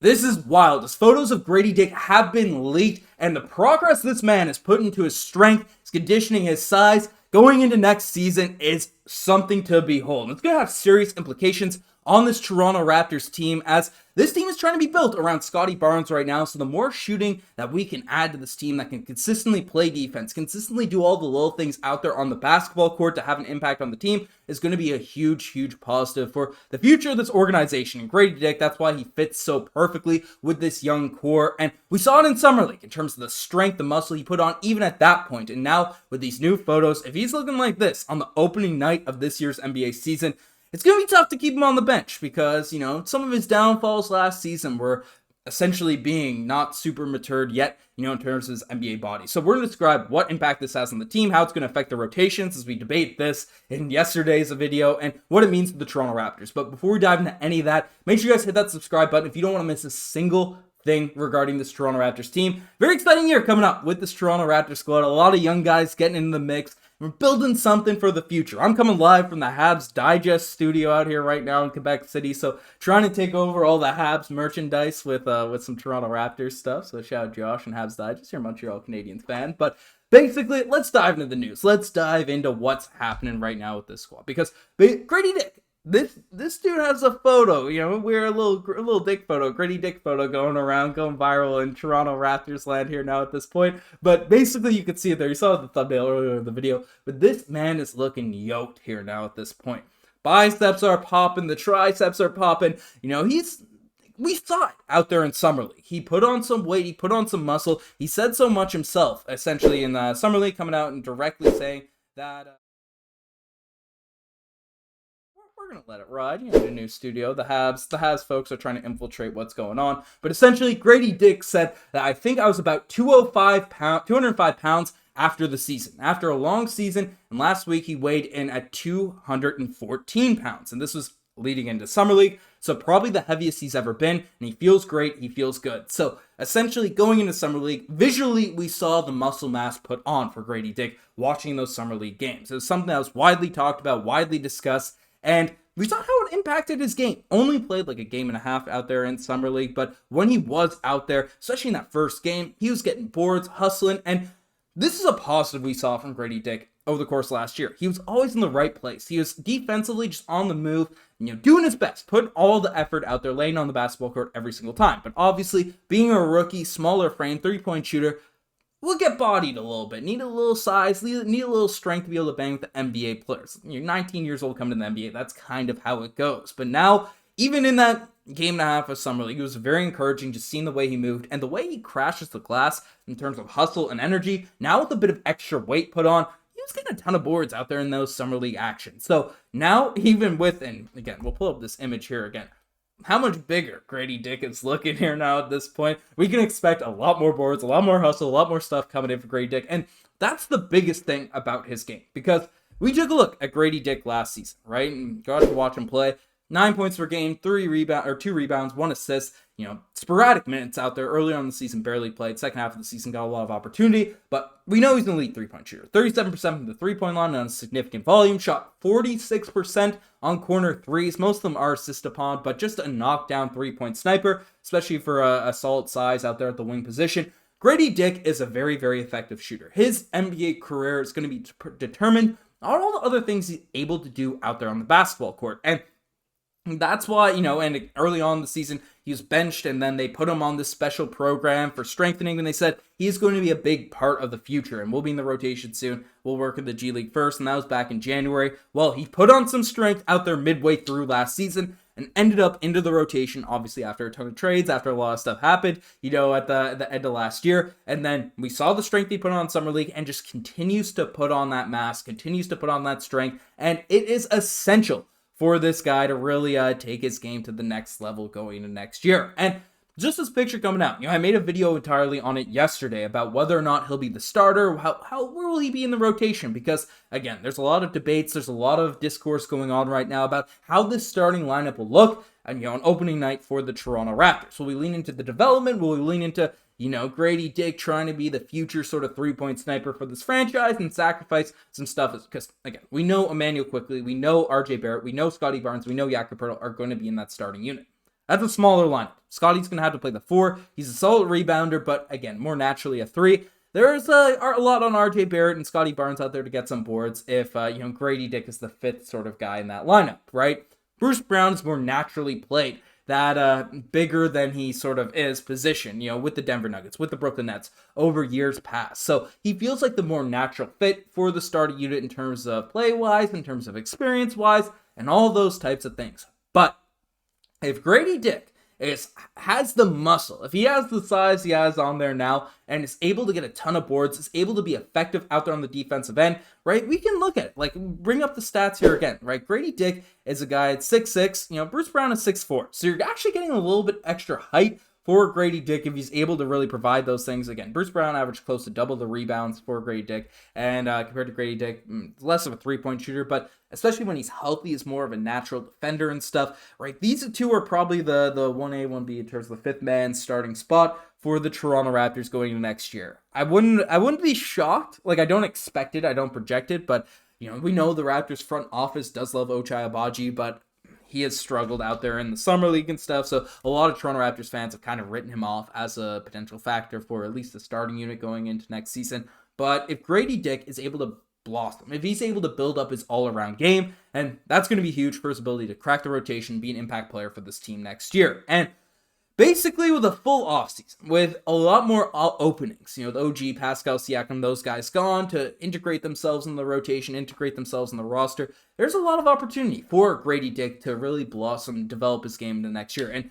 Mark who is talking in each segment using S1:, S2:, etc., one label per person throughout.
S1: This is wild, as photos of Grady Dick have been leaked, and the progress this man has put into his strength, his conditioning, his size, going into next season is something to behold. It's going to have serious implications on this Toronto Raptors team, as this team is trying to be built around Scottie Barnes right now. So the more shooting that we can add to this team that can consistently play defense, consistently do all the little things out there on the basketball court to have an impact on the team, is going to be a huge, huge positive for the future of this organization. And Grady Dick, that's why he fits so perfectly with this young core. And we saw it in Summer League in terms of the strength, the muscle he put on even at that point. And now with these new photos, if he's looking like this on the opening night of this year's NBA season, it's going to be tough to keep him on the bench because, some of his downfalls last season were essentially being not super matured yet, in terms of his NBA body. So we're going to describe what impact this has on the team, how it's going to affect the rotations as we debate this in yesterday's video, and what it means for the Toronto Raptors. But before we dive into any of that, make sure you guys hit that subscribe button if you don't want to miss a single thing regarding this Toronto Raptors team. Very exciting year coming up with this Toronto Raptors squad. A lot of young guys getting into the mix. We're building something for the future. I'm coming live from the Habs Digest studio out here right now in Quebec City, so trying to take over all the Habs merchandise with some Toronto Raptors stuff. So shout out Josh and Habs Digest, you're a Montreal Canadiens fan. But basically, let's dive into the news. Let's dive into what's happening right now with this squad, because Grady Dick, this dude has a photo, we're a little dick photo, Grady Dick photo going around, going viral in Toronto Raptors land here now at this point. But basically, you can see it there. You saw the thumbnail earlier in the video, but this man is looking yoked here now at this point. Biceps are popping, the triceps are popping. We saw it out there in Summer League. He put on some weight, he put on some muscle. He said so much himself, essentially in the Summer League, coming out and directly saying that. We're going to let it ride. In a new studio. The Habs folks are trying to infiltrate what's going on. But essentially, Grady Dick said that I think I was about 205 pounds after the season. After a long season, and last week he weighed in at 214 pounds. And this was leading into Summer League, so probably the heaviest he's ever been, and he feels great, he feels good. So essentially, going into Summer League, visually we saw the muscle mass put on for Grady Dick watching those Summer League games. It was something that was widely talked about, widely discussed, and we saw how it impacted his game. Only played like a game and a half out there in Summer League, but when he was out there, especially in that first game, he was getting boards, hustling, and this is a positive we saw from Grady Dick over the course of last year. He was always in the right place. He was defensively just on the move, doing his best, putting all the effort out there, laying on the basketball court every single time. But obviously, being a rookie, smaller frame, three-point shooter, will get bodied a little bit. Need a little size, need a little strength to be able to bang with the NBA players. You're 19 years old coming to the NBA. That's kind of how it goes. But now, even in that game and a half of Summer League, it was very encouraging just seeing the way he moved and the way he crashes the glass in terms of hustle and energy. Now with a bit of extra weight put on, he was getting a ton of boards out there in those Summer League actions. So now, even with, and again, we'll pull up this image here again, how much bigger Grady Dick is looking here now at this point. We can expect a lot more boards, a lot more hustle, a lot more stuff coming in for Grady Dick. And that's the biggest thing about his game, because we took a look at Grady Dick last season, right? And got to watch him play. 9 points per game, 2 rebounds, 1 assist. Sporadic minutes out there. Early on in the season, barely played. Second half of the season, got a lot of opportunity. But we know he's an elite three-point shooter. 37% from the three-point line on a significant volume. Shot 46% on corner threes. Most of them are assist upon, but just a knockdown three-point sniper, especially for a solid size out there at the wing position. Grady Dick is a very, very effective shooter. His NBA career is going to be determined on all the other things he's able to do out there on the basketball court. And that's why, and early on in the season, he was benched, and then they put him on this special program for strengthening, and they said he's going to be a big part of the future, and we'll be in the rotation soon. We'll work in the G League first, and that was back in January. Well, he put on some strength out there midway through last season, and ended up into the rotation, obviously after a ton of trades, after a lot of stuff happened, at the end of last year. And then we saw the strength he put on Summer League, and just continues to put on that mass, continues to put on that strength, and it is essential for this guy to really take his game to the next level going into next year. And just this picture coming out, I made a video entirely on it yesterday about whether or not he'll be the starter, where will he be in the rotation, because again, there's a lot of debates, there's a lot of discourse going on right now about how this starting lineup will look, and on opening night for the Toronto Raptors. Will we lean into the development? Will we lean into Grady Dick trying to be the future sort of three-point sniper for this franchise and sacrifice some stuff? Because, again, we know Immanuel Quickley, we know RJ Barrett, we know Scottie Barnes, we know Jakob Poeltl are going to be in that starting unit. That's a smaller lineup. Scottie's going to have to play the 4. He's a solid rebounder, but again, more naturally a 3. There's a lot on RJ Barrett and Scottie Barnes out there to get some boards if, Grady Dick is the 5th sort of guy in that lineup, right? Bruce Brown is more naturally played that bigger than he sort of is position, with the Denver Nuggets, with the Brooklyn Nets over years past. So he feels like the more natural fit for the starting unit in terms of play-wise, in terms of experience-wise, and all those types of things. But if Grady Dick has the muscle, if he has the size he has on there now, and is able to get a ton of boards, is able to be effective out there on the defensive end, right? We can look at it. Like, bring up the stats here again, right? Grady Dick is a guy at 6'6", Bruce Brown is 6'4". So you're actually getting a little bit extra height for Grady Dick if he's able to really provide those things. Again, Bruce Brown averaged close to double the rebounds for Grady Dick, and compared to Grady Dick, less of a three-point shooter, but especially when he's healthy, is more of a natural defender and stuff, right? These two are probably the 1A, 1B in terms of the 5th man starting spot for the Toronto Raptors going into next year. I wouldn't be shocked. Like, I don't expect it, I don't project it, but we know the Raptors front office does love Ochai Agbaji, but he has struggled out there in the summer league and stuff, so a lot of Toronto Raptors fans have kind of written him off as a potential factor for at least the starting unit going into next season. But if Grady Dick is able to blossom, if he's able to build up his all-around game, and that's going to be huge for his ability to crack the rotation, be an impact player for this team next year. And basically, with a full offseason, with a lot more openings, the OG, Pascal Siakam, those guys gone to integrate themselves in the rotation, integrate themselves in the roster, there's a lot of opportunity for Grady Dick to really blossom, develop his game into next year. And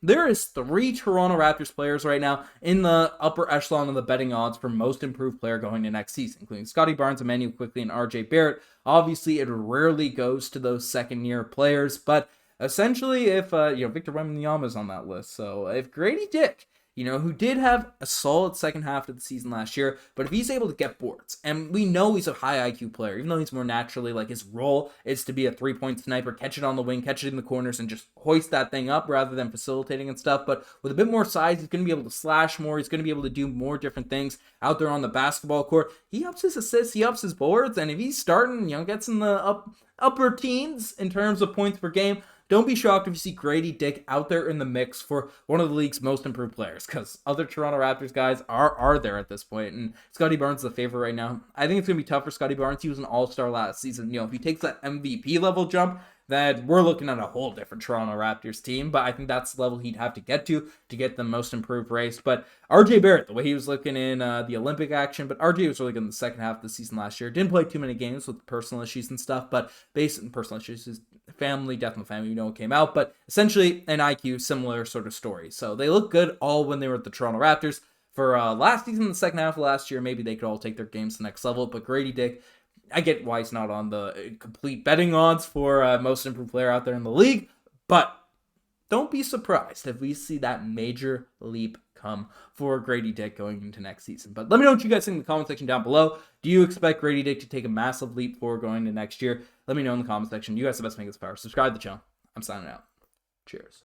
S1: there is 3 Toronto Raptors players right now in the upper echelon of the betting odds for most improved player going to next season, including Scottie Barnes, Immanuel Quickley, and RJ Barrett. Obviously, it rarely goes to those second-year players, but essentially, if, Victor Wembanyama is on that list. So if Grady Dick, who did have a solid second half of the season last year, but if he's able to get boards, and we know he's a high IQ player, even though he's more naturally, like, his role is to be a 3-point sniper, catch it on the wing, catch it in the corners, and just hoist that thing up rather than facilitating and stuff. But with a bit more size, he's going to be able to slash more. He's going to be able to do more different things out there on the basketball court. He ups his assists, he ups his boards, and if he's starting, gets in the upper teens in terms of points per game, don't be shocked if you see Grady Dick out there in the mix for one of the league's most improved players, because other Toronto Raptors guys are there at this point, and Scottie Barnes is the favorite right now. I think it's going to be tough for Scottie Barnes. He was an all-star last season. If he takes that MVP level jump, then we're looking at a whole different Toronto Raptors team, but I think that's the level he'd have to get the most improved race. But RJ Barrett, the way he was looking in the Olympic action, but RJ was really good in the second half of the season last year. Didn't play too many games with personal issues and stuff, but based on personal issues, his family, death in the family, it came out, but essentially an IQ similar sort of story. So they look good all when they were at the Toronto Raptors. For last season, the second half of last year, maybe they could all take their games to the next level, but Grady Dick, I get why he's not on the complete betting odds for most improved player out there in the league, but don't be surprised if we see that major leap come for Grady Dick going into next season. But let me know what you guys think in the comment section down below. Do you expect Grady Dick to take a massive leap forward going into next year? Let me know in the comment section. You guys have the best make this power. Subscribe to the channel. I'm signing out. Cheers.